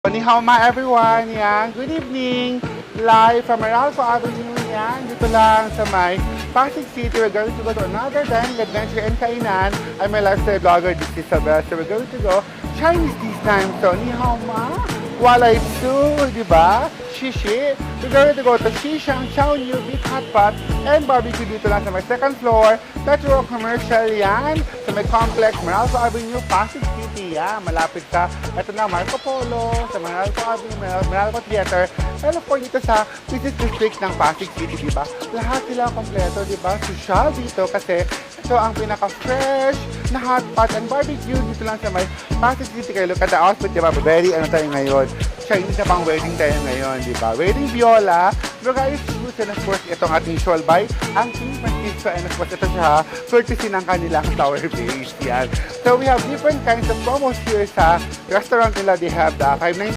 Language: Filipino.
Ni hao ma everyone, yan. Good evening. Live from Meralco Avenue, yan. Dito lang sa may Pasig City. We're going to go to another dining adventure and kainan. I'm a lifestyle blogger, this is Isabel. So we're going to go Chinese this time. So, ni hao ma. Walay Tzu, di ba? Shishi. We're going to go to Shishang, Chow New, Beef Hot Pot, and barbecue dito lang sa may second floor. Petro Commercial yan. Sa may complex, Meralco Avenue, Pasig City, yan. Malapit ka. Ito na, Marco Polo, sa Meralco Avenue, Meralco Theater. And of course, dito sa Business District ng Pasig City, di ba? Lahat sila kompleto, di ba? Social dito kasi ito ang pinaka-fresh na hot pot and barbecue dito lang sa may Pasig City. Kaya look at the outfit, di ba? Very ano tayo ngayon. Chinese na pang wedding tayo ngayon, di ba? Wedding viola, guys, and of course, itong ating shawl by ang King Francisco, and of course, ito siya, courtesy ng kanilang flower base, yan. So, we have different kinds of promos here sa restaurant nila. They have the 590